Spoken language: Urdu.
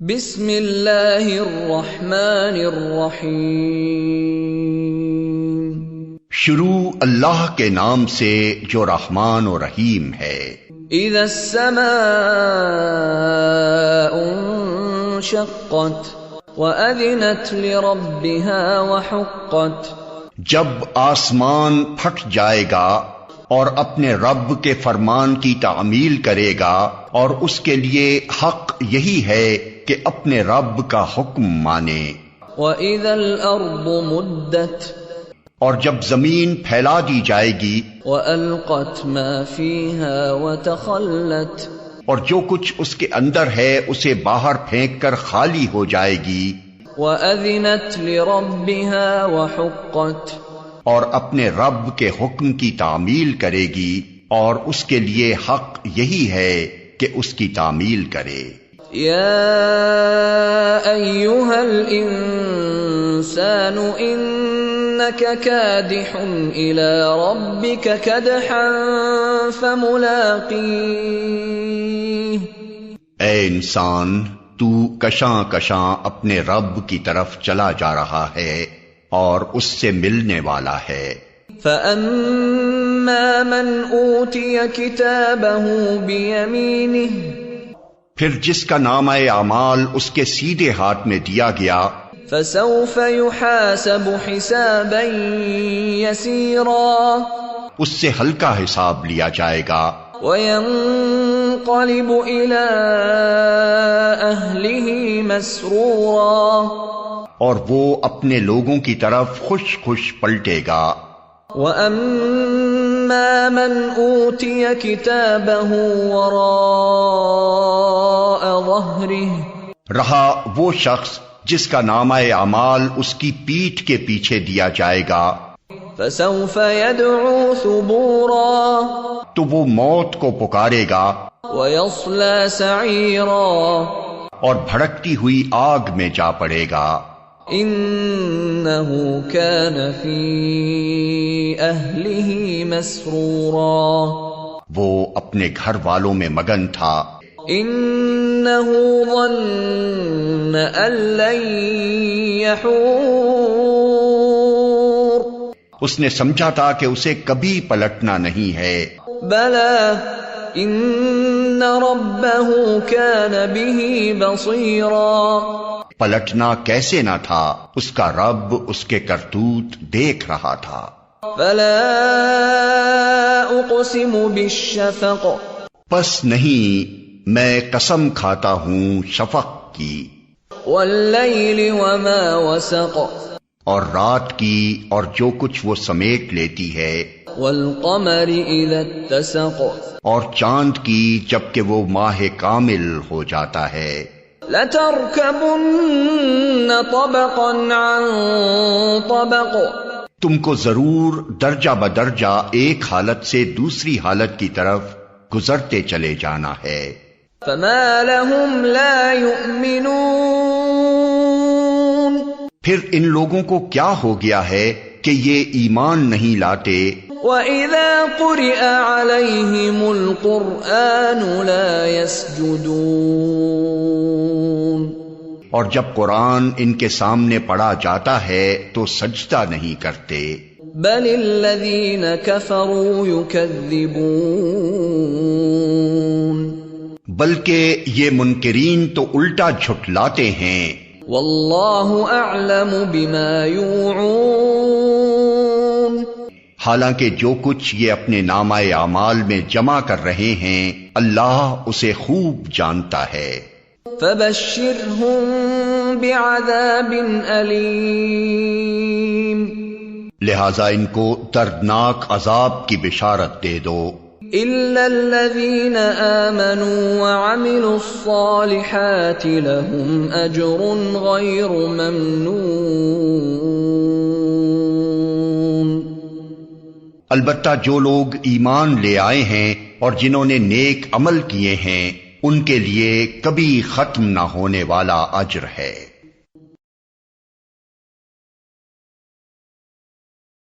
بسم اللہ الرحمن الرحیم، شروع اللہ کے نام سے جو رحمان و رحیم ہے۔ اذا السماء انشقت وأذنت لربها وحقت، جب آسمان پھٹ جائے گا اور اپنے رب کے فرمان کی تعمیل کرے گا، اور اس کے لیے حق یہی ہے کہ اپنے رب کا حکم مانے۔ وَإِذَا الْأَرْضُ مُدَّتْ، اور جب زمین پھیلا دی جائے گی، وَأَلْقَتْ مَا فِيهَا وَتَخَلَّتْ، اور جو کچھ اس کے اندر ہے اسے باہر پھینک کر خالی ہو جائے گی، وَأَذِنَتْ لِرَبِّهَا وَحُقَّتْ، اور اپنے رب کے حکم کی تعمیل کرے گی، اور اس کے لیے حق یہی ہے کہ اس کی تعمیل کرے۔ یا ایھا الانسان انک کادح الی ربک کدحا فملاقیہ، اے انسان، تو کشاں کشاں اپنے رب کی طرف چلا جا رہا ہے اور اس سے ملنے والا ہے۔ فَأَمَّا مَنْ أُوتِيَ كِتَابَهُ بِيَمِينِهِ، پھر جس کا نامہ اعمال اس کے سیدھے ہاتھ میں دیا گیا، فَسَوْفَ يُحَاسَبُ حِسَابًا يَسِيرًا، اس سے ہلکا حساب لیا جائے گا، وَيَنْقَلِبُ إِلَىٰ أَهْلِهِ مَسْرُورًا، اور وہ اپنے لوگوں کی طرف خوش خوش پلٹے گا۔ وَأَمَّا مَنْ أُوتِيَ كِتَابَهُ وَرَاءَ ظَهْرِهِ، رہا وہ شخص جس کا نامہ اعمال اس کی پیٹھ کے پیچھے دیا جائے گا، فَسَوْفَ يَدْعُو ثُبُورًا، تو وہ موت کو پکارے گا، وَيَصْلَىٰ سَعِيرًا، اور بھڑکتی ہوئی آگ میں جا پڑے گا۔ إِنَّهُ كَانَ فِي أَهْلِهِ مَسْرُورًا، وہ اپنے گھر والوں میں مگن تھا۔ إِنَّهُ ظَنَّ أَن لَّن يَحُورَ، اس نے سمجھا تھا کہ اسے کبھی پلٹنا نہیں ہے۔ بَلَىٰ إِنَّ رَبَّهُ كَانَ بِهِ بَصِيرًا، پلٹنا کیسے نہ تھا، اس کا رب اس کے کرتوت دیکھ رہا تھا۔ فَلَا أُقْسِمُ بِالشَّفَقِ، پس نہیں، میں قسم کھاتا ہوں شفق کی، وَاللَّيْلِ وَمَا وَسَقَ، اور رات کی اور جو کچھ وہ سمیٹ لیتی ہے، وَالْقَمَرِ إِذَا اتَّسَقَ، اور چاند کی جبکہ وہ ماہ کامل ہو جاتا ہے۔ لَتَرْكَبُنَّ طَبَقًا عَن طَبَقٍ، تم کو ضرور درجہ بدرجہ ایک حالت سے دوسری حالت کی طرف گزرتے چلے جانا ہے۔ فَمَا لَهُمْ لَا يُؤْمِنُونَ، پھر ان لوگوں کو کیا ہو گیا ہے کہ یہ ایمان نہیں لاتے۔ وَإِذَا قُرِئَ عَلَيْهِمُ الْقُرْآنُ لَا يَسْجُدُونَ، اور جب قرآن ان کے سامنے پڑھا جاتا ہے تو سجدہ نہیں کرتے۔ بَلِ الَّذِينَ كَفَرُوا يُكَذِّبُونَ، بلکہ یہ منکرین تو الٹا جھٹلاتے ہیں۔ وَاللَّهُ أَعْلَمُ بِمَا يُوعُونَ، حالانکہ جو کچھ یہ اپنے نامہ اعمال میں جمع کر رہے ہیں اللہ اسے خوب جانتا ہے۔ فَبَشِّرْهُم بِعَذَابٍ أَلِيمٍ، لہذا ان کو دردناک عذاب کی بشارت دے دو۔ إِلَّا الَّذِينَ آمَنُوا وَعَمِلُوا الصَّالِحَاتِ لَهُمْ أَجْرٌ غَيْرُ مَمْنُونٍ، البتہ جو لوگ ایمان لے آئے ہیں اور جنہوں نے نیک عمل کیے ہیں ان کے لیے کبھی ختم نہ ہونے والا اجر ہے۔